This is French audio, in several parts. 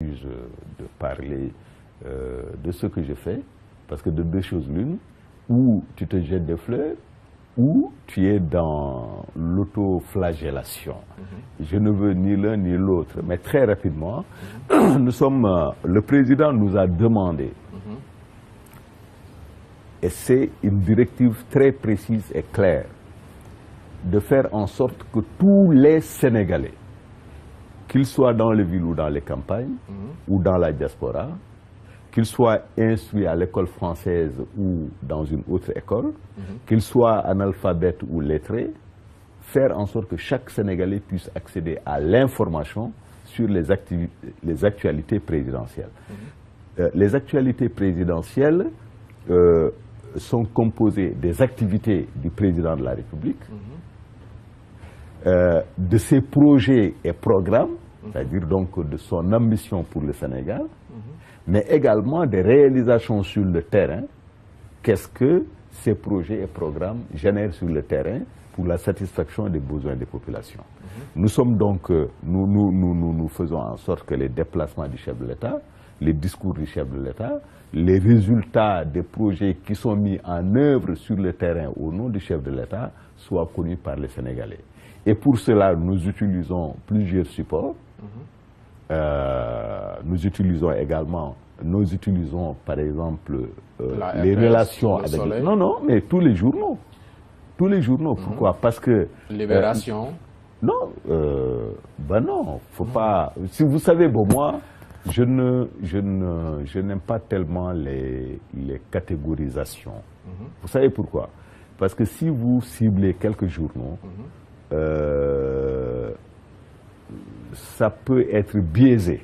de parler de ce que je fais, parce que de deux choses l'une, ou tu te jettes des fleurs, ou tu es dans l'autoflagellation. Je ne veux ni l'un ni l'autre, mais très rapidement, le président nous a demandé, et c'est une directive très précise et claire, de faire en sorte que tous les Sénégalais, qu'ils soient dans les villes ou dans les campagnes, ou dans la diaspora, qu'ils soient instruits à l'école française ou dans une autre école, qu'ils soient analphabètes ou lettrés, faire en sorte que chaque Sénégalais puisse accéder à l'information sur les actualités présidentielles. Les actualités présidentielles sont composées des activités du président de la République, de ses projets et programmes, c'est-à-dire donc de son ambition pour le Sénégal, mais également des réalisations sur le terrain. Qu'est-ce que ces projets et programmes génèrent sur le terrain pour la satisfaction des besoins des populations. Nous sommes donc, nous faisons en sorte que les déplacements du chef de l'État, les discours du chef de l'État, les résultats des projets qui sont mis en œuvre sur le terrain au nom du chef de l'État soient connus par les Sénégalais. Et pour cela, nous utilisons plusieurs supports. Nous utilisons également, par exemple les relations avec... Non, mais tous les journaux. Tous les journaux. Pourquoi? Parce que... Libération. Non, ben non, faut pas... Si vous savez, bon, moi, je n'aime pas tellement les catégorisations. Vous savez pourquoi? Parce que si vous ciblez quelques journaux, ça peut être biaisé.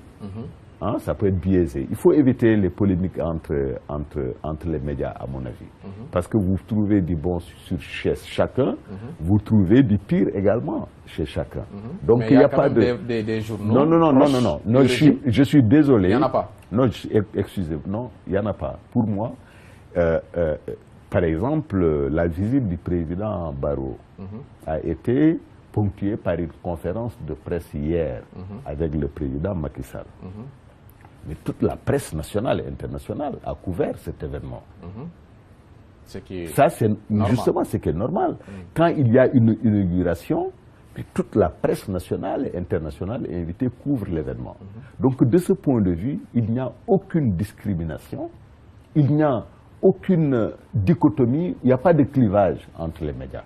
Hein, ça peut être biaisé. Il faut éviter les polémiques entre les médias, à mon avis. Parce que vous trouvez du bon chez chacun, vous trouvez du pire également chez chacun. Donc mais il n'y a pas des journaux. Non, je suis désolé. Il n'y en a pas. Non, excusez-moi, non, il n'y en a pas. Pour moi, par exemple, la visite du président Barrow a été ponctuée par une conférence de presse hier avec le président Macky Sall. Mais toute la presse nationale et internationale a couvert cet événement. Ça, c'est justement ce qui est normal. Quand il y a une inauguration, toute la presse nationale et internationale est invitée, couvre l'événement. Donc, de ce point de vue, il n'y a aucune discrimination, il n'y a aucune dichotomie, il n'y a pas de clivage entre les médias.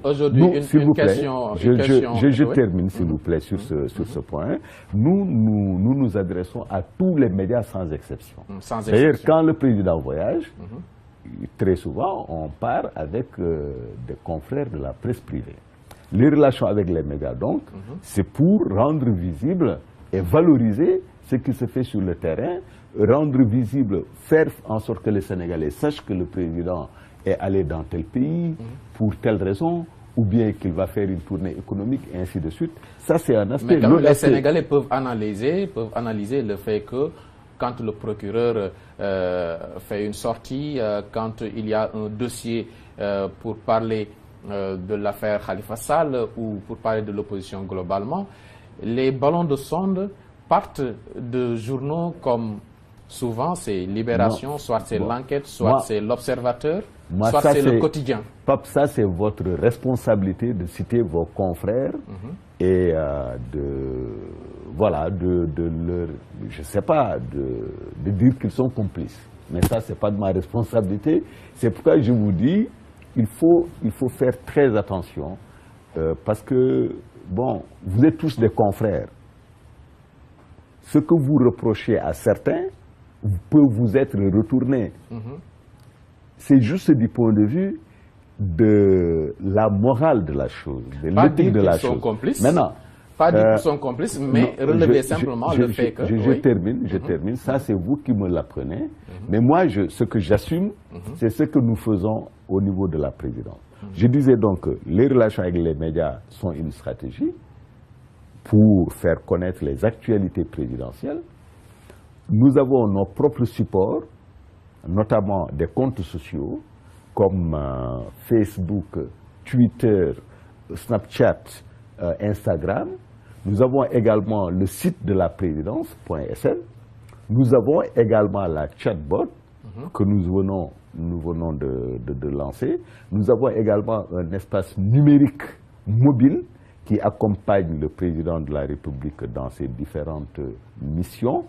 Aujourd'hui, une question... Je termine, s'il vous plaît, sur ce point. Nous adressons à tous les médias sans exception. D'ailleurs, quand le président voyage, très souvent, on part avec des confrères de la presse privée. Les relations avec les médias, donc, c'est pour rendre visible et valoriser ce qui se fait sur le terrain, rendre visible, faire en sorte que les Sénégalais sachent que le président est allé dans tel pays pour telle raison, ou bien qu'il va faire une tournée économique, et ainsi de suite. Ça, c'est un aspect. Mais quand les Sénégalais peuvent analyser le fait que quand le procureur fait une sortie, quand il y a un dossier pour parler de l'affaire Khalifa Sall ou pour parler de l'opposition globalement, les ballons de sonde partent de journaux comme souvent c'est Libération, soit c'est l'Enquête, soit c'est l'Observateur, soit c'est le Quotidien. Pape, ça c'est votre responsabilité de citer vos confrères et je sais pas, de dire qu'ils sont complices. Mais ça, c'est pas de ma responsabilité. C'est pourquoi je vous dis, il faut faire très attention parce que, bon, vous êtes tous des confrères. Ce que vous reprochez à certains peut vous être retourné. C'est juste du point de vue de la morale de la chose, de l'éthique de la chose. Maintenant, pas dire qu'ils sont complices, mais relever simplement le fait que... Je termine. Ça, c'est vous qui me l'apprenez. Mais moi, ce que j'assume, c'est ce que nous faisons au niveau de la présidence. Je disais donc que les relations avec les médias sont une stratégie pour faire connaître les actualités présidentielles. Nous avons nos propres supports, notamment des comptes sociaux, comme Facebook, Twitter, Snapchat, Instagram. Nous avons également le site de la présidence.sn. Nous avons également la chatbot que nous venons de lancer. Nous avons également un espace numérique mobile qui accompagne le président de la République dans ses différentes missions.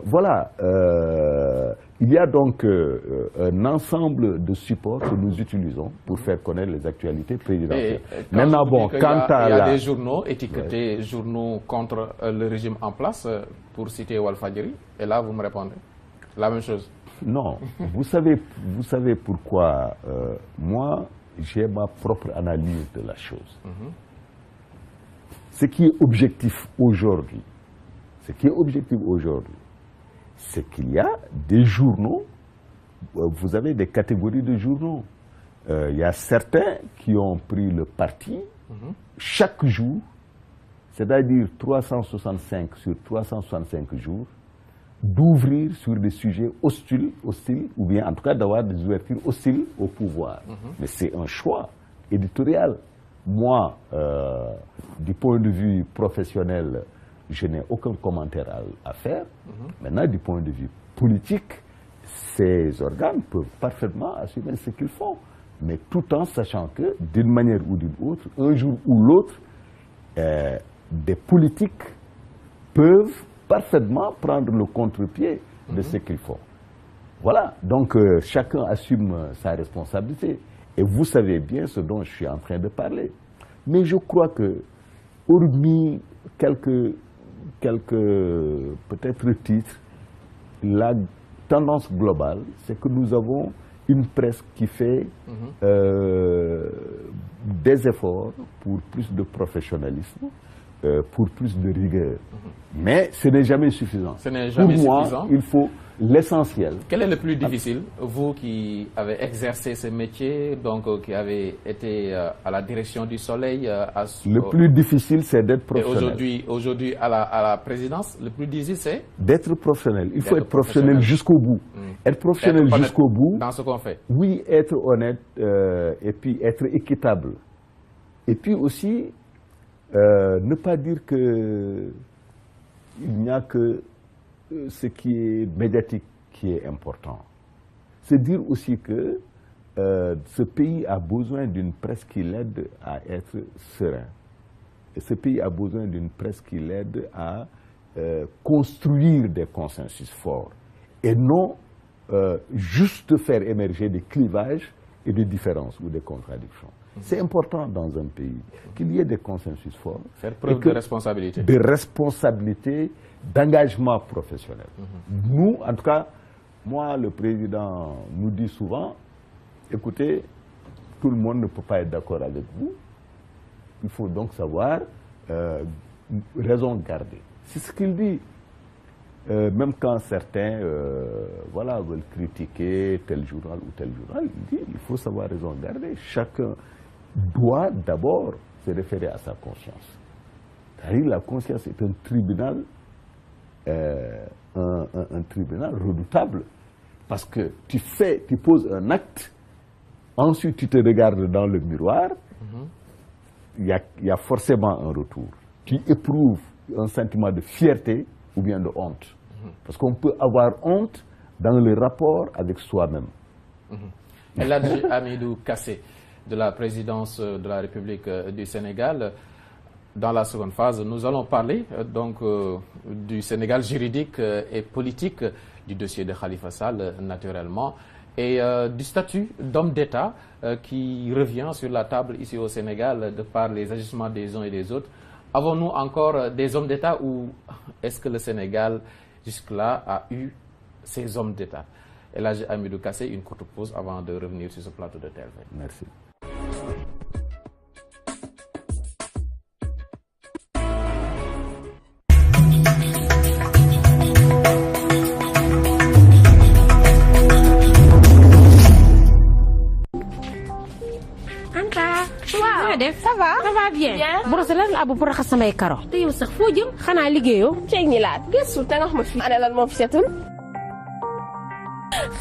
Voilà, il y a donc un ensemble de supports que nous utilisons pour faire connaître les actualités présidentielles. Maintenant, bon, quant à il y a des journaux étiquetés, journaux contre le régime en place, pour citer Walfadjri, et là vous me répondez la même chose. Non, vous savez pourquoi moi j'ai ma propre analyse de la chose. Ce qui est objectif aujourd'hui, c'est qu'il y a des journaux, vous avez des catégories de journaux. Il y a certains qui ont pris le parti chaque jour, c'est-à-dire 365 sur 365 jours, d'ouvrir sur des sujets hostiles, ou bien en tout cas d'avoir des ouvertures hostiles au pouvoir. Mais c'est un choix éditorial. Moi, du point de vue professionnel, je n'ai aucun commentaire à faire. Maintenant, du point de vue politique, ces organes peuvent parfaitement assumer ce qu'ils font. Mais tout en sachant que, d'une manière ou d'une autre, un jour ou l'autre, des politiques peuvent parfaitement prendre le contre-pied de ce qu'ils font. Voilà, donc chacun assume sa responsabilité. Et vous savez bien ce dont je suis en train de parler. Mais je crois que, hormis quelques peut-être titres, la tendance globale, c'est que nous avons une presse qui fait des efforts pour plus de professionnalisme, pour plus de rigueur. Mais ce n'est jamais suffisant. Ce n'est jamais pour suffisant. Moi, il faut l'essentiel. Quel est le plus difficile, vous qui avez exercé ce métier, donc qui avez été à la direction du Soleil Le plus difficile, c'est d'être professionnel. Aujourd'hui, à la présidence, le plus difficile, c'est d'être professionnel. Il faut être professionnel jusqu'au bout. Être professionnel jusqu'au bout. Dans ce qu'on fait. Oui, être honnête et puis être équitable. Et puis aussi, ne pas dire que il n'y a que ce qui est médiatique qui est important. C'est dire aussi que ce pays a besoin d'une presse qui l'aide à être serein. Et ce pays a besoin d'une presse qui l'aide à construire des consensus forts. Et non juste faire émerger des clivages et des différences ou des contradictions. C'est important dans un pays qu'il y ait des consensus forts. Faire preuve de responsabilité. De responsabilité, d'engagement professionnel. Nous, en tout cas, moi, le président nous dit souvent, écoutez, tout le monde ne peut pas être d'accord avec vous. Il faut donc savoir raison garder. C'est ce qu'il dit. Même quand certains voilà, veulent critiquer tel journal ou tel journal, il dit il faut savoir raison garder. Chacun doit d'abord se référer à sa conscience. La conscience est un tribunal, un tribunal redoutable, parce que tu poses un acte, ensuite tu te regardes dans le miroir, il y a forcément un retour. Tu éprouves un sentiment de fierté ou bien de honte. Parce qu'on peut avoir honte dans le rapport avec soi-même. Elhadji Hamidou Kassé, de la présidence de la République du Sénégal. Dans la seconde phase, nous allons parler donc du Sénégal juridique et politique, du dossier de Khalifa Sall naturellement, et du statut d'homme d'État qui revient sur la table ici au Sénégal de par les agissements des uns et des autres. Avons-nous encore des hommes d'État ou est-ce que le Sénégal jusque-là a eu ces hommes d'État? Elhadji Hamidou Kassé, une courte pause avant de revenir sur ce plateau de TLV. Merci. Ça va bien. Brosse lan la abu pour raxas samay karo. Te yow sax foo jëm xanaa liggéeyoo. ceeg ñi laat gëstu te nga wax ma fii. ana lan moo fi setul.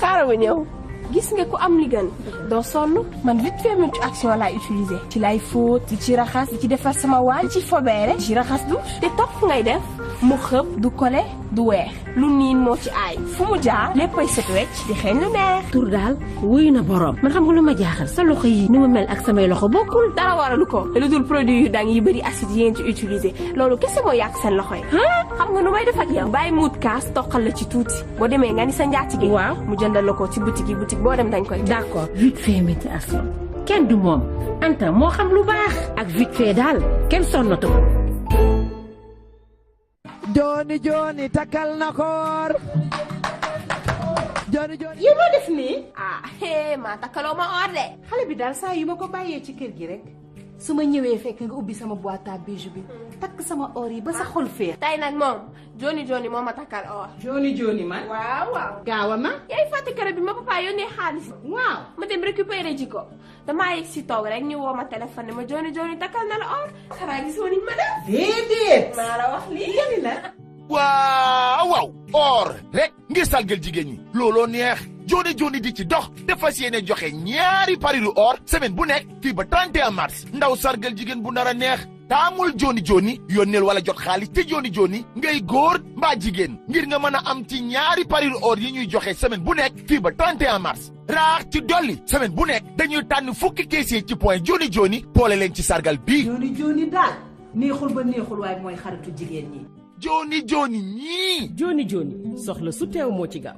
xaaral ma ñëw. gis nga ku am li gën doo sonn man vite fait multi-action laay utiliser ci lay fóot di ci raxas di ci defar sama waañ ci fobeere di ci raxas douche te topp ngay def mu xëpp du kole du weex lu niin moo ci aay fu mu jaar léppay set wecc di xeeñ lu neex. tur daal wuy na borom man xam nga lu ma jaaxal sa loxo yi ni mu mel ak samay loxo bokkul. dara waralu ko lu dul produit yu dang yi bëri acide yi ngeen ci utiliser loolu kese moo yàq seen loxo yi. xam nga nu may def ak yow bàyyi muut kaas toqal la ci tuuti boo demee nga ni sa njaatige. waaw mu jëndal la ko ci boutique yi boutique boo dem dañ koy. d'accord vite fait multi-action kenn du moom Anta moo xam lu baax ak vite fait daal kenn sonnatu ko. Jooni takkal na koor Jooni yow noo def nii maa takkaloo ma or de. xale bi daal saa yu ma ko bàyyee ci kër gi rek su ma ñëwee fekk nga ubbi sama boîte à bijoux bi takk sama or yi ba sa xol féex. tey nag moom Jooni moo ma takkal or. Jooni man. waaw. gaaw a ma. yaay fàtte kër bi ma papa yónnee xaalis. waaw. ma dem récupérer ji ko damaa yegg si toog rek ñu woo ma téléphone ne ma Jooni takkal na la or. xanaa gisoo niñ ma def. déedéet. maa la wax lii la. waaw or rek ngir sargal jigéen ñi looloo neex Jooni di ci dox dafa yéene joxe ñaari pariru or semaine bu nekk fii ba 31 mars ndaw sargal jigéen bu nar a neex taamul Jooni yónneel wala jot xaalis te Jooni ngay góor mbaa jigéen ngir nga mën a am ci ñaari pariru or yi ñuy joxe semaine bu nekk fii ba 31 mars raax ci dolli semaine bu nekk dañuy tànn fukki caissier ci point Jooni boole leen ci sargal bii. Jooni daal neexul ba neexul waaye mooy xaritu jigéen ñi. Jooni ñii. Jooni soxla su teew moo ci gaaw.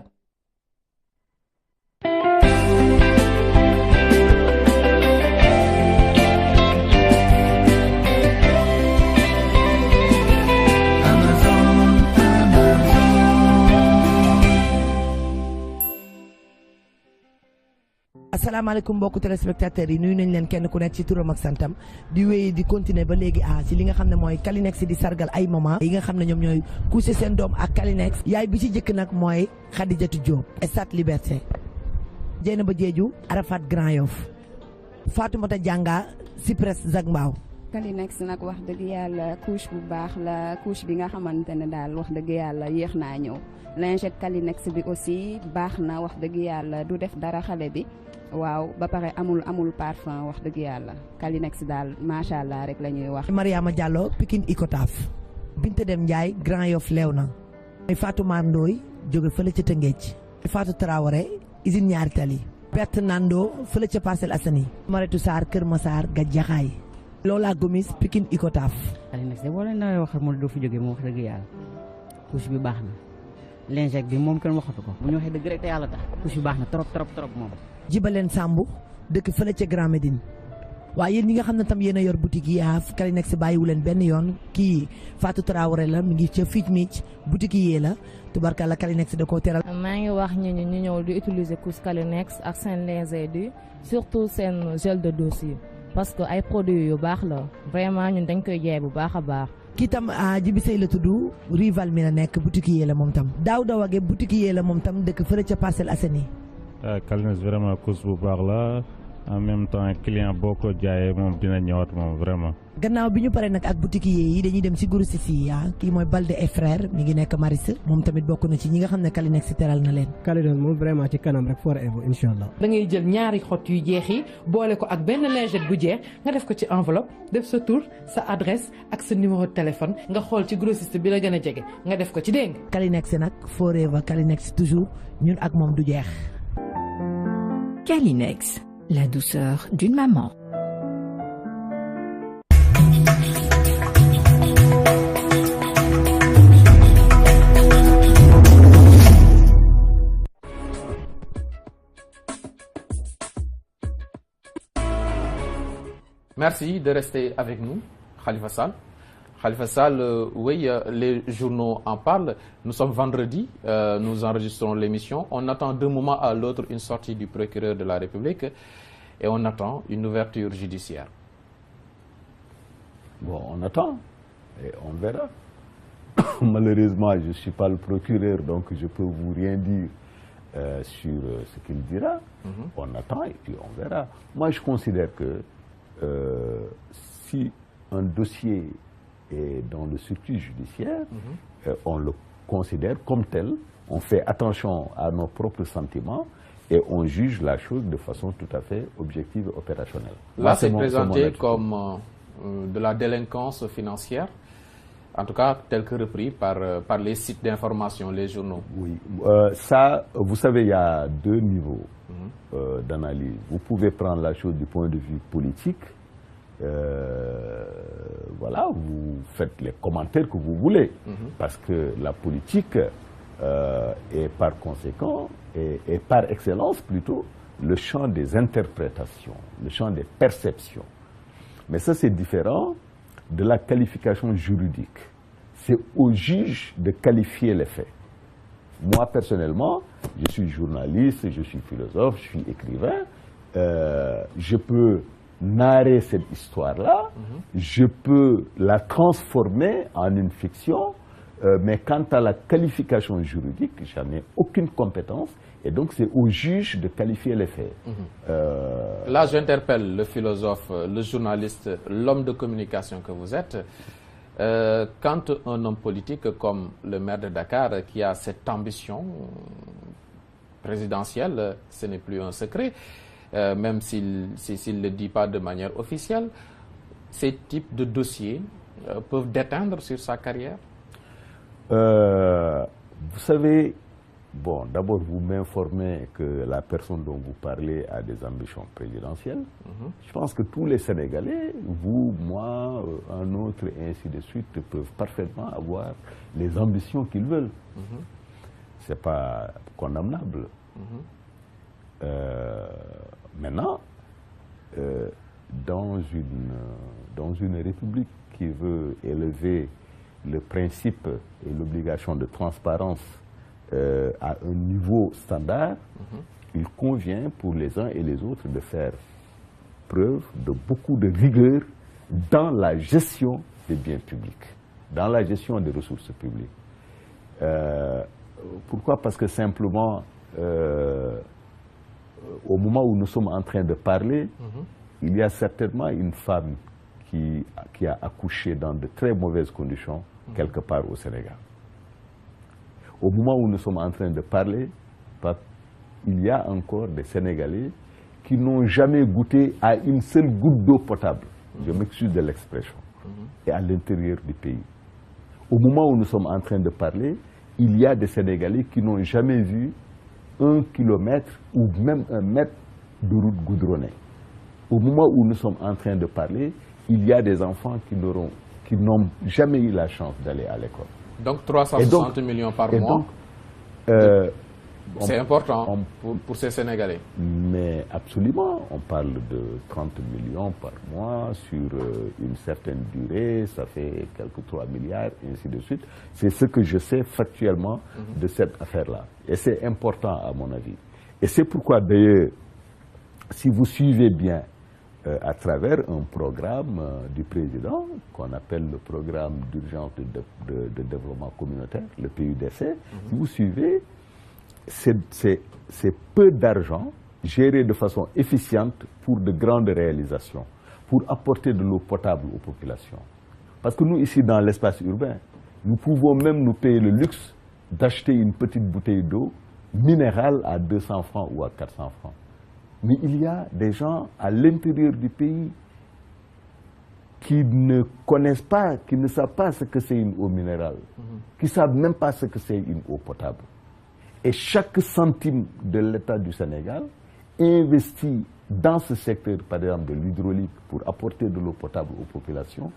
asalaamaaleykum mbokku téléspectateurs yi nuyu nañ leen kenn ku nekk ci turam ak santam di wéy di continuer ba léegi ci li nga xam ne mooy Kalinex di sargal ay maman yi nga xam ne ñoom ñooy coucher seen doom ak Kalinex yaay bi ci jëkk nag mooy Khadijatou Diop Stade Liberté Dieynaba Diédhiou Arafat Grand Yoff Fatoumata Dianga Cyprès Zac Mbao. Kalinex nag wax dëgg yàlla couche bu baax la couche bi nga xamante ne daal wax dëgg yàlla yéex naa ñëw lingette Kalinex bi aussi baax na wax dëgg yàlla du def dara xale bi waaw ba pare amul parfum wax dëgg yàlla Kalinex daal macha allah rek la ñuy wax. Mariama Diallo Pikine Icotaf Binte Dem Ndiaye Grand Yoff Léona Fatou Mar Ndoye jóge fële ca Tëngéej Fatou Traoré usine ñaari tali Perte Nando fële ca Parcelles Assainies Maritou Sarr Kër Massar Gadjaxaay Lola Gomis Pikine Icotaf. Kalinex de boo leen nawee wax moom doo fi jógee moom wax dëgg yàlla couche bi baax na lingette bi moom kenn waxatu ko bu ñu waxee dëgg rek te yàlla tax couche bi baax na trop moom. Jibaleen Samb dëkk fële ca Grand Médine waaye yéen ñi nga xam ne tam yéen a yor boutique yi Kalinex bàyyiwu leen benn yoon kii Fatou Traoré la mi ngi ca Fij Mic boutique yi la tubarkalla Kalinex da koo teral. maa ngi wax ñu ñëw di utiliser couche Kalinex ak seen lingette yi surtout seen gel de douche yi parce que ay produits yu baax la vraiment ñun dañ koy jaay bu baax a baax. kii tam Jibi Sey la tudd rival mi la nekk boutique yi la moom tam Daouda Wage boutique yi la moom tam dëkk fële ca Parcelles Assainies. Kalinex vraiment couche bu baax la en même temps client boo ko jaayee moom dina ñëwaat moom vraiment. gannaaw bi ñu paree nag ak boutique yi dañuy dem si grossiste yi kii mooy Balde et frère mi ngi nekk Maris moom tamit bokk na ci ñi nga xam ne Kalinex teral na leen. Kalinex moom vraiment ci kanam rek forever incha allah. da ngay jël ñaari xott yu jeex yi boole ko ak benn lingette bu jeex nga def ko ci enveloppe def sa tur sa adresse ak sa numéro de téléphone nga xool ci grossiste bi la gën a jege nga def ko ci dégg nga. Kalinex nag forever Kalinex toujours ñun ak moom du jeex. Kalinex, la douceur d'une maman. Merci de rester avec nous, Khalifa Sall. Khalifa Sall, oui, les journaux en parlent. Nous sommes vendredi, nous enregistrons l'émission. On attend d'un moment à l'autre une sortie du procureur de la République et on attend une ouverture judiciaire. Bon, on attend et on verra. Malheureusement, je ne suis pas le procureur, donc je ne peux vous rien dire sur ce qu'il dira. On attend et puis on verra. Moi, je considère que si un dossier est dans le circuit judiciaire, on le considère comme tel, on fait attention à nos propres sentiments et on juge la chose de façon tout à fait objective et opérationnelle. Là, c'est présenté comme de la délinquance financière, en tout cas tel que repris par les sites d'information, les journaux. Oui, ça, vous savez, il y a deux niveaux d'analyse. Vous pouvez prendre la chose du point de vue politique. Voilà, vous faites les commentaires que vous voulez, parce que la politique est par conséquent, et par excellence plutôt, le champ des interprétations, le champ des perceptions. Mais ça, c'est différent de la qualification juridique. C'est au juge de qualifier les faits. Moi, personnellement, je suis journaliste, je suis philosophe, je suis écrivain. Je peux narrer cette histoire-là, je peux la transformer en une fiction, mais quant à la qualification juridique, j'en ai aucune compétence, et donc c'est au juge de qualifier les faits. Là, j'interpelle le philosophe, le journaliste, l'homme de communication que vous êtes. Quand un homme politique comme le maire de Dakar, qui a cette ambition présidentielle, ce n'est plus un secret, même s'il ne le dit pas de manière officielle, ces types de dossiers peuvent déteindre sur sa carrière? Vous savez, bon, d'abord vous m'informez que la personne dont vous parlez a des ambitions présidentielles. Je pense que tous les Sénégalais, vous, moi, un autre, et ainsi de suite, peuvent parfaitement avoir les ambitions qu'ils veulent. C'est pas condamnable. Maintenant, dans une république qui veut élever le principe et l'obligation de transparence à un niveau standard, il convient pour les uns et les autres de faire preuve de beaucoup de rigueur dans la gestion des biens publics, dans la gestion des ressources publiques. Pourquoi? Parce que simplement, au moment où nous sommes en train de parler, il y a certainement une femme qui a accouché dans de très mauvaises conditions quelque part au Sénégal. Au moment où nous sommes en train de parler, il y a encore des Sénégalais qui n'ont jamais goûté à une seule goutte d'eau potable. Je m'excuse de l'expression. Et à l'intérieur du pays. Au moment où nous sommes en train de parler, il y a des Sénégalais qui n'ont jamais vu 1 kilomètre ou même 1 mètre de route goudronnée. Au moment où nous sommes en train de parler, il y a des enfants qui n'ont jamais eu la chance d'aller à l'école. Donc 360 millions par mois, c'est important pour ces Sénégalais. Mais absolument, on parle de 30 millions par mois sur une certaine durée, ça fait quelques 3 milliards, et ainsi de suite. C'est ce que je sais factuellement de cette affaire-là. Et c'est important à mon avis. Et c'est pourquoi d'ailleurs, si vous suivez bien à travers un programme du président, qu'on appelle le programme d'urgence de développement communautaire, le PUDC, si vous suivez, c'est peu d'argent géré de façon efficiente pour de grandes réalisations, pour apporter de l'eau potable aux populations. Parce que nous, ici, dans l'espace urbain, nous pouvons même nous payer le luxe d'acheter une petite bouteille d'eau minérale à 200 francs ou à 400 francs. Mais il y a des gens à l'intérieur du pays qui ne connaissent pas, qui ne savent pas ce que c'est une eau minérale, qui ne savent même pas ce que c'est une eau potable. Et chaque centime de l'État du Sénégal investi dans ce secteur, par exemple de l'hydraulique, pour apporter de l'eau potable aux populations,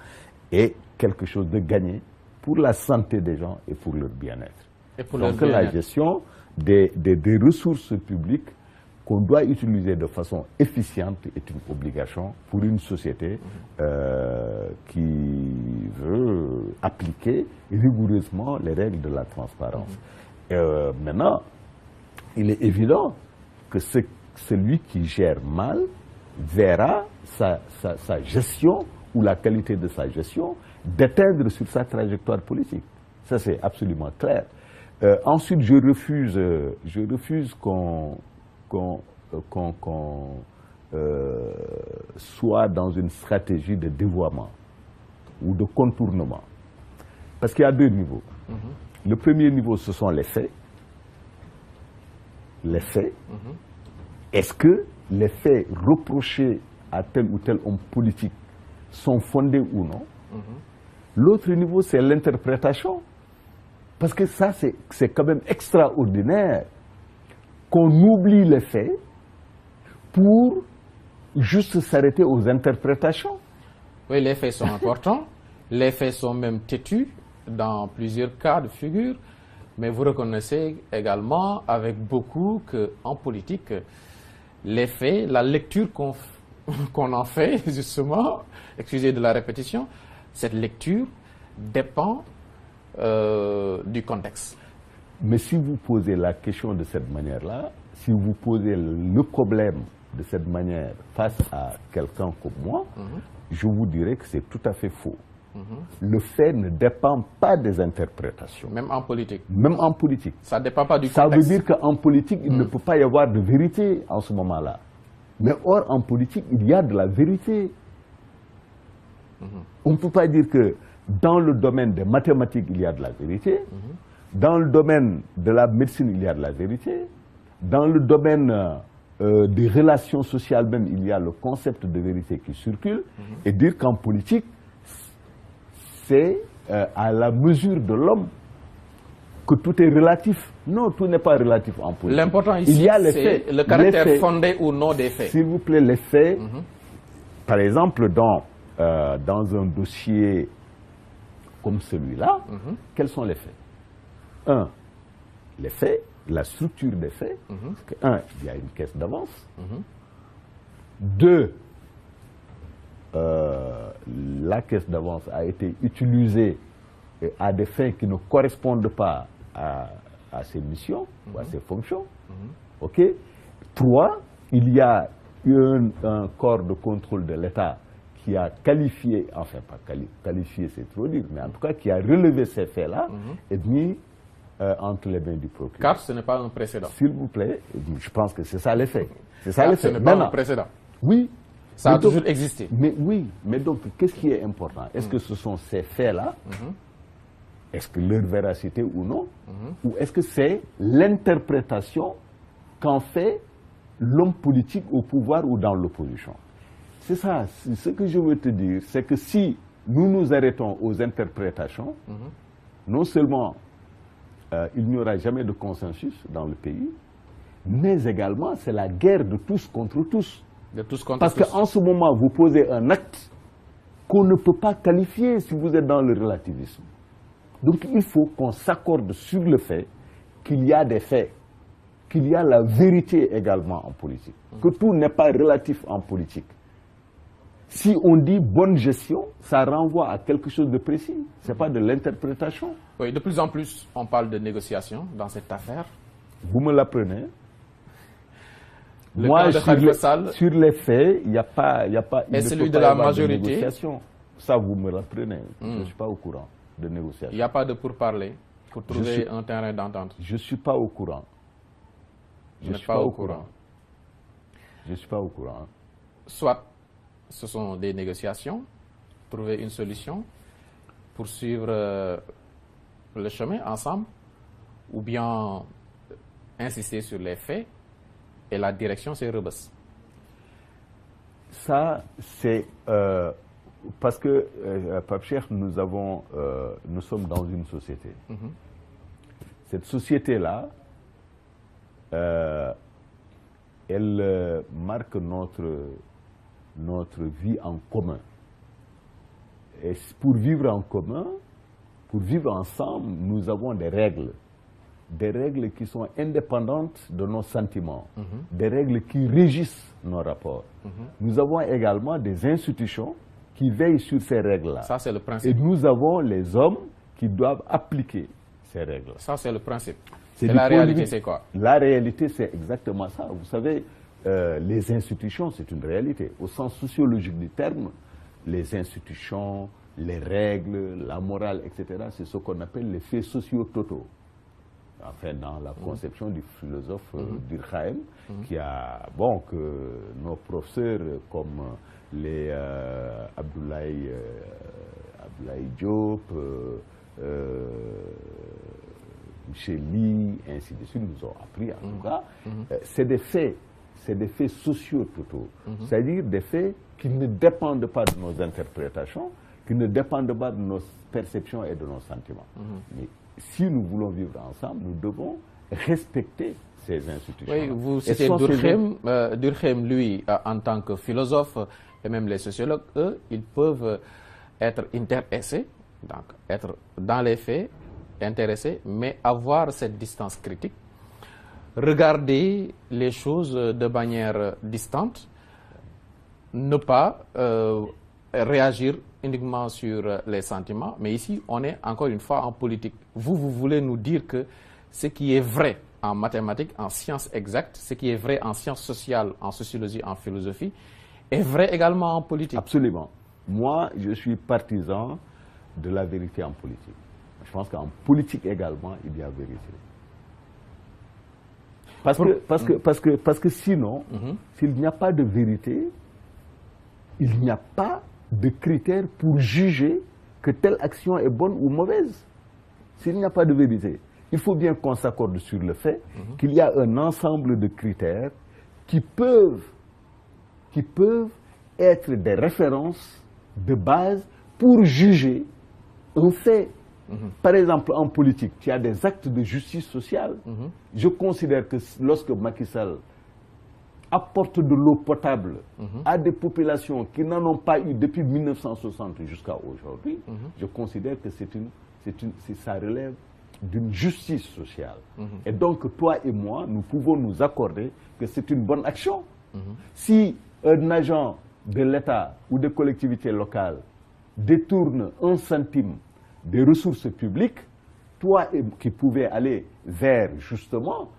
est quelque chose de gagné pour la santé des gens et pour leur bien-être. Donc la gestion des ressources publiques qu'on doit utiliser de façon efficiente est une obligation pour une société qui veut appliquer rigoureusement les règles de la transparence. Maintenant, il est évident que celui qui gère mal verra sa gestion ou la qualité de sa gestion déteindre sur sa trajectoire politique. Ça, c'est absolument clair. Ensuite, je refuse qu'on soit dans une stratégie de dévoiement ou de contournement. Parce qu'il y a deux niveaux. Le premier niveau, ce sont les faits. Les faits. Est-ce que les faits reprochés à tel ou tel homme politique sont fondés ou non? L'autre niveau, c'est l'interprétation. Parce que ça, c'est quand même extraordinaire qu'on oublie les faits pour juste s'arrêter aux interprétations. Oui, les faits sont importants. Les faits sont même têtus dans plusieurs cas de figure. Mais vous reconnaissez également avec beaucoup qu'en politique, les faits, la lecture qu'on en fait, justement, excusez de la répétition, cette lecture dépend du contexte. Mais si vous posez la question de cette manière-là, si vous posez le problème de cette manière face à quelqu'un comme moi, je vous dirais que c'est tout à fait faux. Le fait ne dépend pas des interprétations. Même en politique. Même en politique. Ça ne dépend pas du Ça contexte. veut dire qu'en politique, il ne peut pas y avoir de vérité en ce moment-là. Mais or, en politique, il y a de la vérité. On ne peut pas dire que dans le domaine des mathématiques, il y a de la vérité. Dans le domaine de la médecine, il y a de la vérité. Dans le domaine des relations sociales même, il y a le concept de vérité qui circule. Et dire qu'en politique, c'est à la mesure de l'homme que tout est relatif. Non, tout n'est pas relatif en politique. L'important ici, c'est le caractère fondé ou non des faits. S'il vous plaît, les faits, par exemple, dans un dossier comme celui-là, quels sont les faits? Un, les faits, la structure des faits. Un, il y a une caisse d'avance. Deux, la caisse d'avance a été utilisée à des fins qui ne correspondent pas à ses missions ou à ses fonctions. OK. Trois, il y a un corps de contrôle de l'État qui a qualifié, enfin pas qualifié, c'est trop dire, mais en tout cas qui a relevé ces faits-là et mis entre les mains du procureur. Car ce n'est pas un précédent. S'il vous plaît, je pense que c'est ça les faits. C'est ça Car les ce faits. n'est pas un précédent. Oui. Ça a toujours existé. Mais oui, mais donc qu'est-ce qui est important? Est-ce que ce sont ces faits-là? Est-ce que leur véracité ou non? Ou est-ce que c'est l'interprétation qu'en fait l'homme politique au pouvoir ou dans l'opposition? C'est ça. Ce que je veux te dire, c'est que si nous nous arrêtons aux interprétations, non seulement il n'y aura jamais de consensus dans le pays, mais également c'est la guerre de tous contre tous. De tous contre Parce tous. qu'en ce moment, vous posez un acte qu'on ne peut pas qualifier si vous êtes dans le relativisme. Donc il faut qu'on s'accorde sur le fait qu'il y a des faits, qu'il y a la vérité également en politique, que tout n'est pas relatif en politique. Si on dit bonne gestion, ça renvoie à quelque chose de précis, ce n'est pas de l'interprétation. Oui, de plus en plus, on parle de négociation dans cette affaire. Vous me l'apprenez. Le Moi, camp de Khalifa Sall, sur les faits, il n'y a pas, il et ne celui peut de pas la y avoir majorité. de négociation. Ça, vous me l'apprenez. Je ne suis pas au courant de négociation. Il n'y a pas de pourparlers pour trouver un terrain d'entente. Je ne suis pas au courant. Je ne suis pas au courant. Je ne suis pas au courant. Soit ce sont des négociations, trouver une solution, poursuivre le chemin ensemble, ou bien insister sur les faits, et la direction, c'est Rebeuss. Ça, c'est parce que, Pape Cheikh, nous sommes dans une société. Cette société-là, elle marque notre vie en commun. Et pour vivre en commun, pour vivre ensemble, nous avons des règles qui sont indépendantes de nos sentiments, des règles qui régissent nos rapports. Nous avons également des institutions qui veillent sur ces règles-là. Ça, c'est le principe. Et nous avons les hommes qui doivent appliquer ces règles. Ça, c'est le principe. Et la réalité, c'est quoi? La réalité, c'est exactement ça. Vous savez, les institutions, c'est une réalité. Au sens sociologique du terme, les institutions, les règles, la morale, etc., c'est ce qu'on appelle les faits sociaux totaux. Enfin, dans la conception du philosophe Durkheim, qui a, bon, que nos professeurs comme les Abdoulaye Diop, Michel Lee, ainsi de suite, nous ont appris, en tout cas, c'est des faits c'est des faits sociaux plutôt. C'est-à-dire des faits qui ne dépendent pas de nos interprétations, qui ne dépendent pas de nos perceptions et de nos sentiments. Mais si nous voulons vivre ensemble, nous devons respecter ces institutions. Oui, vous citez Durkheim, lui, en tant que philosophe, et même les sociologues, eux, ils peuvent être intéressés, donc être dans les faits, intéressés, mais avoir cette distance critique, regarder les choses de manière distante, ne pas réagir uniquement sur les sentiments. Mais ici, on est encore une fois en politique. Vous voulez nous dire que ce qui est vrai en mathématiques, en sciences exactes, ce qui est vrai en sciences sociales, en sociologie, en philosophie, est vrai également en politique. Absolument. Moi, je suis partisan de la vérité en politique. Je pense qu'en politique également, il y a vérité. Parce que sinon, s'il n'y a pas de vérité, il n'y a pas de critères pour juger que telle action est bonne ou mauvaise. S'il n'y a pas de vérité, il faut bien qu'on s'accorde sur le fait qu'il y a un ensemble de critères qui peuvent être des références de base pour juger un fait. Par exemple, en politique, il y a des actes de justice sociale. Je considère que lorsque Macky Sall apporte de l'eau potable à des populations qui n'en ont pas eu depuis 1960 jusqu'à aujourd'hui, je considère que ça relève d'une justice sociale. Et donc, toi et moi, nous pouvons nous accorder que c'est une bonne action. Si un agent de l'État ou des collectivités locales détourne 1 centime des ressources publiques, toi qui pouvais aller vers justement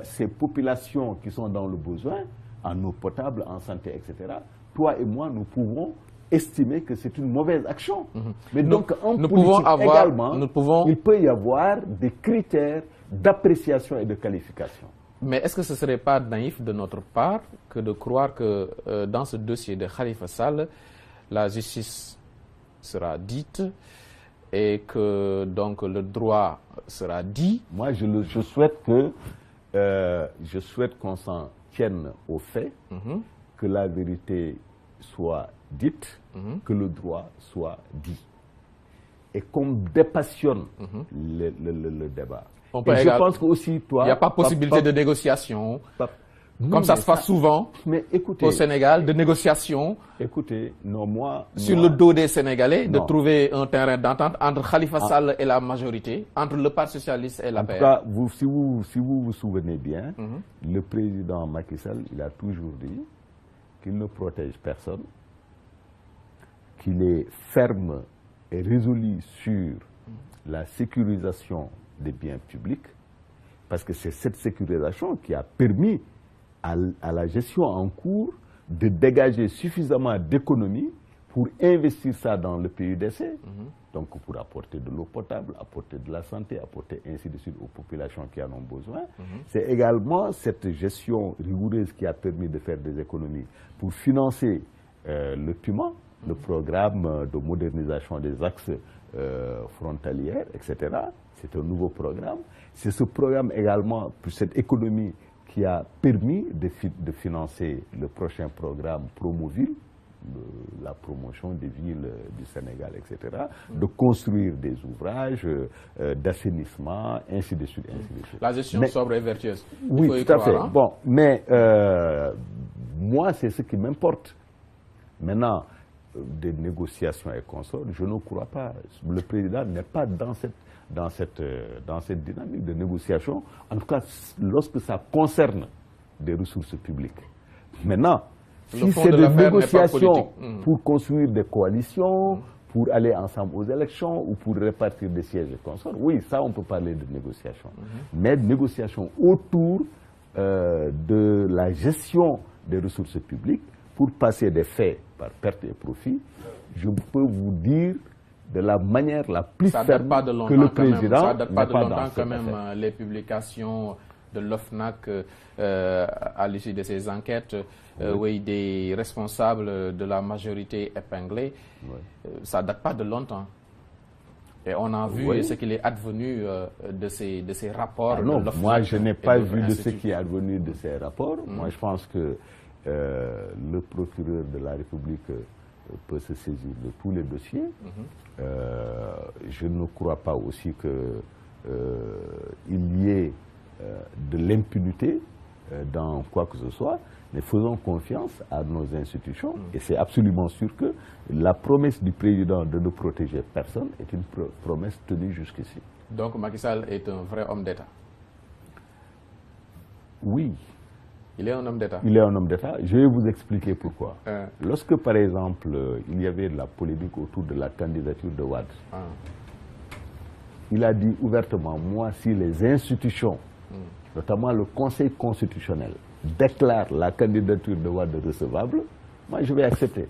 ces populations qui sont dans le besoin, en eau potable, en santé, etc., toi et moi, nous pouvons estimer que c'est une mauvaise action. Mais donc, en politique également, il peut y avoir des critères d'appréciation et de qualification. Mais est-ce que ce ne serait pas naïf de notre part que de croire que dans ce dossier de Khalifa Sall, la justice sera dite et que donc le droit sera dit? Moi, je souhaite qu'on s'en tienne au fait, que la vérité soit dite, que le droit soit dit. Et qu'on dépassionne le débat. Je pense que aussi, toi... Il n'y a pas possibilité de négociation, comme ça se passe souvent au Sénégal, de négociation. Écoutez, non, moi... Sur le dos des Sénégalais, de trouver un terrain d'entente entre Khalifa Sall et la majorité, entre le Parti socialiste et la paix. En tout cas, si vous vous souvenez bien, le président Macky Sall, il a toujours dit qu'il ne protège personne, qu'il est ferme et résolu sur la sécurisation des biens publics, parce que c'est cette sécurisation qui a permis à la gestion en cours de dégager suffisamment d'économies pour investir ça dans le PUDC, donc pour apporter de l'eau potable, apporter de la santé, apporter ainsi de suite aux populations qui en ont besoin. C'est également cette gestion rigoureuse qui a permis de faire des économies pour financer le PUMA, le programme de modernisation des axes frontalières, etc. C'est un nouveau programme. C'est ce programme également, pour cette économie, qui a permis de financer le prochain programme Promoville, la promotion des villes du Sénégal, etc., de construire des ouvrages d'assainissement, ainsi de suite, ainsi de suite. La gestion sobre et vertueuse. Oui, tout à fait. Bon, mais moi, c'est ce qui m'importe. Maintenant, des négociations et consorts, je ne crois pas. Le président n'est pas dans cette dynamique de négociation, en tout cas lorsque ça concerne des ressources publiques. Maintenant, si c'est des négociations pour construire des coalitions, pour aller ensemble aux élections ou pour répartir des sièges et consorts, oui, ça on peut parler de négociation. Mais négociation autour de la gestion des ressources publiques pour passer des faits par perte et profit, je peux vous dire de la manière la plus ferme que le président. Ça ne date pas de longtemps quand même, les publications de l'OFNAC à l'issue de ces enquêtes, oui, des responsables de la majorité épinglés, ça ne date pas de longtemps. Et on a vu ce qu'il est advenu de ces rapports. Non, moi je n'ai pas vu de ce qui est advenu de ces rapports. Moi je pense que le procureur de la République peut se saisir de tous les dossiers. Je ne crois pas aussi qu'il y ait de l'impunité dans quoi que ce soit, mais faisons confiance à nos institutions. Et c'est absolument sûr que la promesse du président de ne protéger personne est une promesse tenue jusqu'ici. Donc Macky Sall est un vrai homme d'État? Oui. Il est un homme d'État? Il est un homme d'État. Je vais vous expliquer pourquoi. Lorsque, par exemple, il y avait de la polémique autour de la candidature de Wade, il a dit ouvertement, moi, si les institutions, notamment le Conseil constitutionnel, déclarent la candidature de Wade recevable, moi, je vais accepter.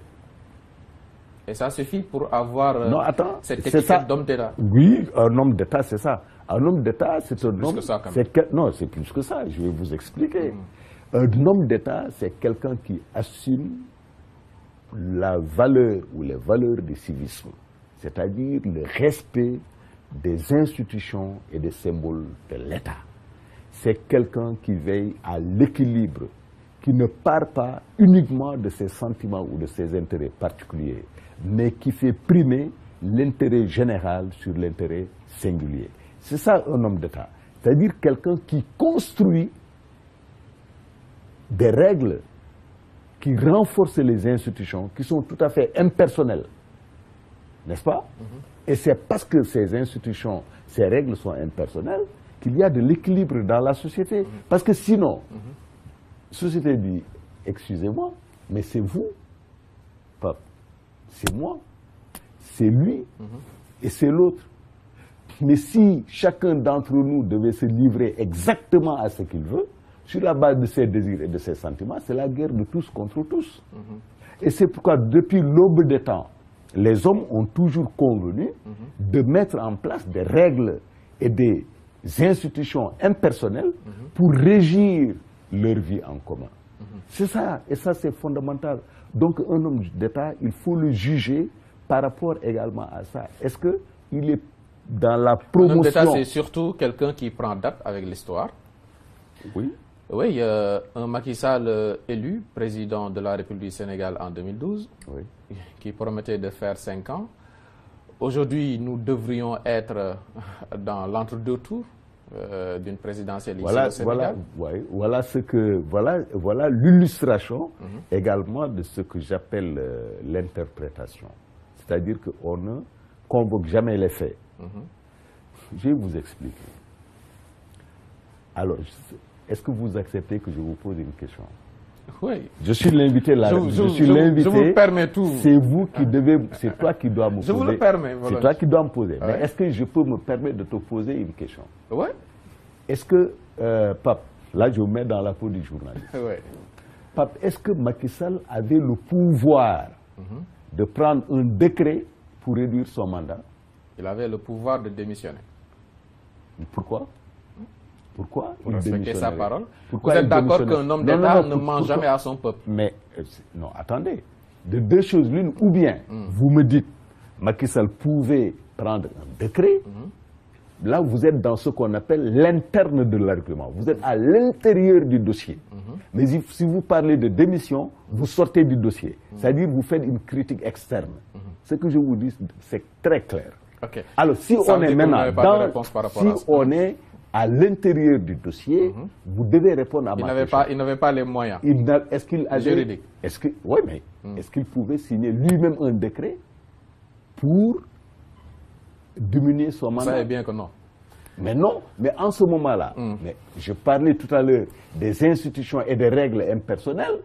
Et ça suffit pour avoir non, attends, cette étiquette d'homme d'État? Oui, un homme d'État, c'est ça. Un homme d'État, c'est un homme... Plus que ça, quand même. Non, c'est plus que ça, je vais vous expliquer. Un homme d'État, c'est quelqu'un qui assume la valeur ou les valeurs du civisme, c'est-à-dire le respect des institutions et des symboles de l'État. C'est quelqu'un qui veille à l'équilibre, qui ne part pas uniquement de ses sentiments ou de ses intérêts particuliers, mais qui fait primer l'intérêt général sur l'intérêt singulier. C'est ça un homme d'État, c'est-à-dire quelqu'un qui construit des règles qui renforcent les institutions, qui sont tout à fait impersonnelles, n'est-ce pas? Et c'est parce que ces institutions, ces règles sont impersonnelles qu'il y a de l'équilibre dans la société. Parce que sinon, la société dit, excusez-moi, mais c'est vous, pas c'est moi, c'est lui et c'est l'autre. Mais si chacun d'entre nous devait se livrer exactement à ce qu'il veut, sur la base de ses désirs et de ses sentiments, c'est la guerre de tous contre tous. Et c'est pourquoi, depuis l'aube des temps, les hommes ont toujours convenu de mettre en place des règles et des institutions impersonnelles pour régir leur vie en commun. C'est ça, et ça c'est fondamental. Donc un homme d'État, il faut le juger par rapport également à ça. Est-ce qu'il est dans la promotion... Un homme d'État, c'est surtout quelqu'un qui prend date avec l'histoire. Oui. Oui, un Macky Sall élu président de la République du Sénégal en 2012, qui promettait de faire 5 ans. Aujourd'hui, nous devrions être dans l'entre-deux tours d'une présidentielle ici au Sénégal. Voilà l'illustration également de ce que j'appelle l'interprétation. C'est-à-dire qu'on ne convoque jamais les faits. Je vais vous expliquer. Alors, est-ce que vous acceptez que je vous pose une question? Oui. Je suis l'invité là. Je vous permets tout. C'est vous qui devez, c'est toi qui dois me poser. Je vous le permets. C'est toi qui dois me poser. Mais est-ce que je peux me permettre de te poser une question? Oui. Est-ce que, Pape, là je vous mets dans la peau du journaliste. Oui. Pape, est-ce que Macky Sall avait le pouvoir de prendre un décret pour réduire son mandat? Il avait le pouvoir de démissionner. Pourquoi? Pourquoi pour respecter sa parole. Pourquoi vous êtes d'accord qu'un homme d'État ne ment jamais à son peuple? Mais non, attendez. De deux choses l'une, ou bien vous me dites Macky Sall pouvait prendre un décret. Là, vous êtes dans ce qu'on appelle l'interne de l'argument. Vous êtes à l'intérieur du dossier. Mais si vous parlez de démission, vous sortez du dossier. C'est-à-dire vous faites une critique externe. Ce que je vous dis, c'est très clair. Okay. Alors, si on est maintenant on est à l'intérieur du dossier, vous devez répondre à ma question. Il n'avait pas les moyens est-ce qu'il avait, juridiques. Oui, mais est-ce qu'il pouvait signer lui-même un décret pour diminuer son mandat? Vous savez bien que non. Mais non, mais en ce moment-là, je parlais tout à l'heure des institutions et des règles impersonnelles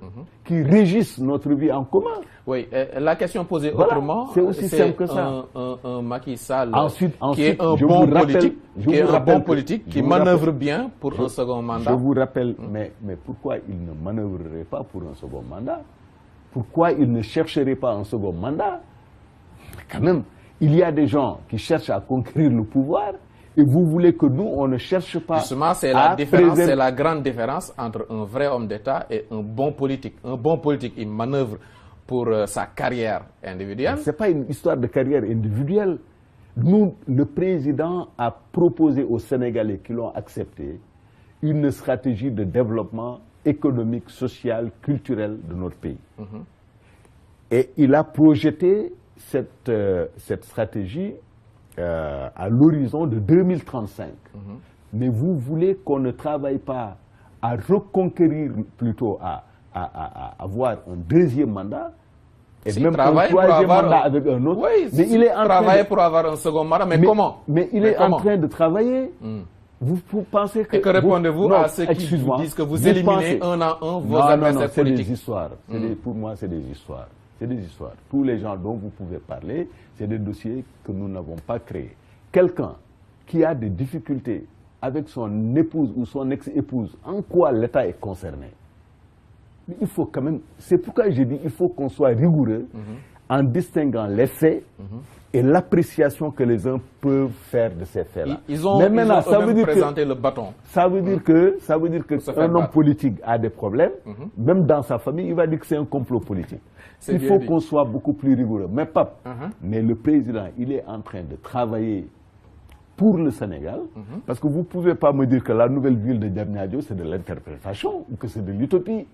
qui régissent notre vie en commun. Oui, la question posée autrement, c'est aussi simple que ça. Un Macky Sall ensuite, qui est un bon politique, qui manœuvre bien pour un second mandat. Je vous rappelle, mais pourquoi il ne manœuvrerait pas pour un second mandat? Pourquoi il ne chercherait pas un second mandat? Quand même, il y a des gens qui cherchent à conquérir le pouvoir. Et vous voulez que nous, on ne cherche pas. Justement, c'est la différence, c'est la grande différence entre un vrai homme d'État et un bon politique. Un bon politique, il manœuvre pour sa carrière individuelle. Ce n'est pas une histoire de carrière individuelle. Nous, le président a proposé aux Sénégalais qui l'ont accepté une stratégie de développement économique, social, culturel de notre pays. Et il a projeté cette stratégie à l'horizon de 2035. Mais vous voulez qu'on ne travaille pas à reconquérir, plutôt à avoir un deuxième mandat, et si, même un troisième mandat avec un autre. Oui, mais il est en train pour avoir un second mandat, mais comment? Mais il est en train de travailler. Vous pensez que... Et que répondez-vous à ceux qui vous disent que vous éliminez un à un vos adversaires politiques? C'est des histoires. Pour moi, c'est des histoires. C'est des histoires. Tous les gens dont vous pouvez parler, c'est des dossiers que nous n'avons pas créés. Quelqu'un qui a des difficultés avec son épouse ou son ex-épouse, en quoi l'État est concerné? Mais il faut quand même... C'est pourquoi j'ai dit il faut qu'on soit rigoureux en distinguant les faits et l'appréciation que les uns peuvent faire de ces faits-là. Ils ont présenté le bâton. Ça veut dire que un homme politique a des problèmes, même dans sa famille, il va dire que c'est un complot politique. Il faut qu'on soit beaucoup plus rigoureux. Mais Pape, mais le président, il est en train de travailler pour le Sénégal, parce que vous ne pouvez pas me dire que la nouvelle ville de Diamniadio, c'est de l'interprétation ou que c'est de l'utopie.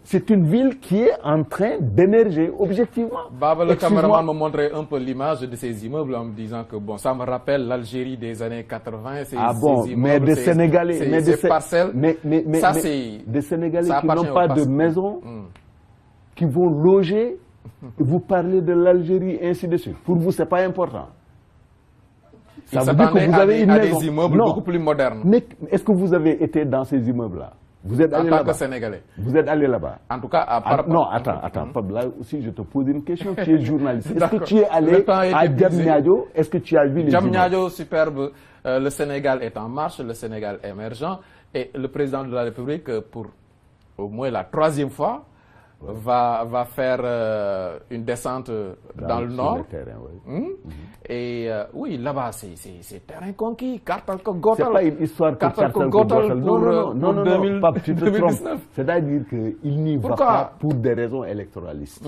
C'est une ville qui est en train d'émerger objectivement. Baba, le caméraman me montrait un peu l'image de ces immeubles en me disant que bon, ça me rappelle l'Algérie des années 80. Ces immeubles, mais des Sénégalais, ces parcelles, ça c'est des Sénégalais qui n'ont pas de maison, qui vont loger, et vous parlez de l'Algérie, ainsi de suite. Pour vous, c'est pas important. Ça veut dire que vous avez une maison. Des immeubles beaucoup plus modernes. Mais est-ce que vous avez été dans ces immeubles-là? Vous êtes allé là-bas. En tant que Sénégalais. Vous êtes allé là-bas. En tout cas, non, attends. Là aussi, je te pose une question. Tu es journaliste. Est-ce que tu es allé à Diamniadio? Est-ce que tu as vu les Diamniadio, superbe. Le Sénégal est en marche, le Sénégal émergent. Et le président de la République, pour au moins la 3e fois, va faire une descente dans le nord. Le terrain, oui. Et oui, là-bas, c'est terrain conquis. Kartalko Gotal. C'est pas une histoire que Kartalko Gotal. Non, Pape, tu te trompes. C'est-à-dire qu'il n'y va pas pour des raisons électoralistes.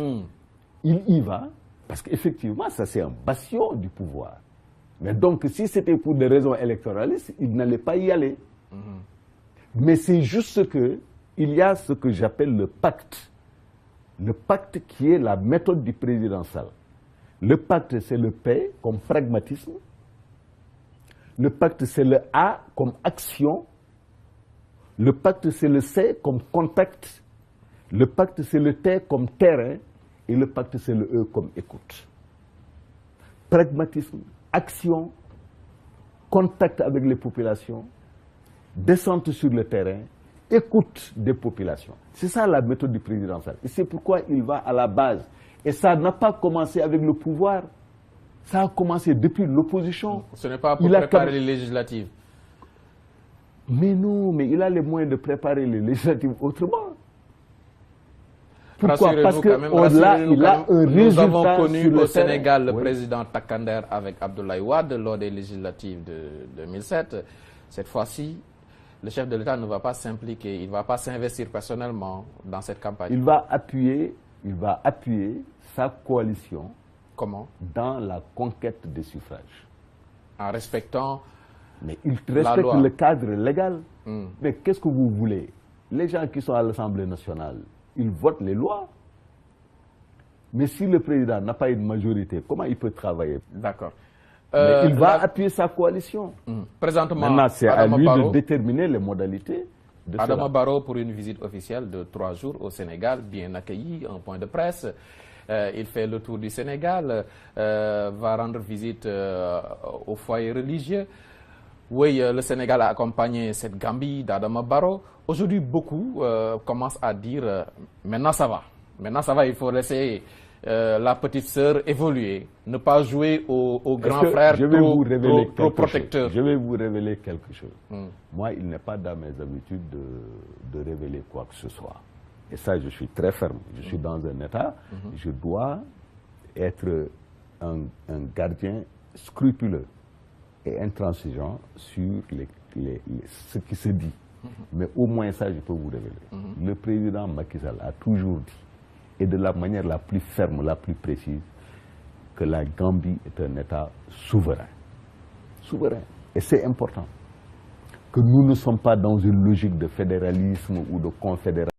Il y va parce qu'effectivement, ça c'est un bastion du pouvoir. Mais donc, si c'était pour des raisons électoralistes, il n'allait pas y aller. Mais c'est juste que il y a ce que j'appelle le pacte. Le pacte qui est la méthode du président Sall. Le pacte, c'est le P comme pragmatisme. Le pacte, c'est le A comme action. Le pacte, c'est le C comme contact. Le pacte, c'est le T comme terrain. Et le pacte, c'est le E comme écoute. Pragmatisme, action, contact avec les populations, descente sur le terrain, écoute des populations. C'est ça la méthode du président Sall. Et c'est pourquoi il va à la base. Et ça n'a pas commencé avec le pouvoir. Ça a commencé depuis l'opposition. Ce n'est pas pour préparer les législatives. Mais non, mais il a les moyens de préparer les législatives autrement. Pourquoi? Parce que il a un résultat. Nous avons connu au Sénégal le président Takander avec Abdoulaye Wade lors des législatives de 2007. Cette fois-ci, le chef de l'État ne va pas s'impliquer, il ne va pas s'investir personnellement dans cette campagne. Il va appuyer sa coalition. Comment? Dans la conquête des suffrages. En respectant mais il respecte le cadre légal. Mais qu'est-ce que vous voulez? Les gens qui sont à l'Assemblée nationale, ils votent les lois. Mais si le président n'a pas une majorité, comment il peut travailler? D'accord. Mais il va appuyer sa coalition. Présentement, maintenant, c'est à lui de déterminer les modalités de cela. Adama Barrow, pour une visite officielle de 3 jours au Sénégal, bien accueilli, un point de presse. Il fait le tour du Sénégal, va rendre visite au foyer religieux. Oui, le Sénégal a accompagné cette Gambie d'Adama Barrow. Aujourd'hui, beaucoup commencent à dire maintenant ça va. Maintenant ça va, il faut laisser la petite sœur évoluer, ne pas jouer au grand frère trop protecteur. Je vais vous révéler quelque chose. Moi, il n'est pas dans mes habitudes de révéler quoi que ce soit. Et ça, je suis très ferme. Je suis dans un état, je dois être un gardien scrupuleux et intransigeant sur ce qui se dit. Mais au moins ça, je peux vous révéler. Le président Macky Sall a toujours dit, et de la manière la plus ferme, la plus précise, que la Gambie est un État souverain. Souverain. Et c'est important. Que nous ne sommes pas dans une logique de fédéralisme ou de confédération.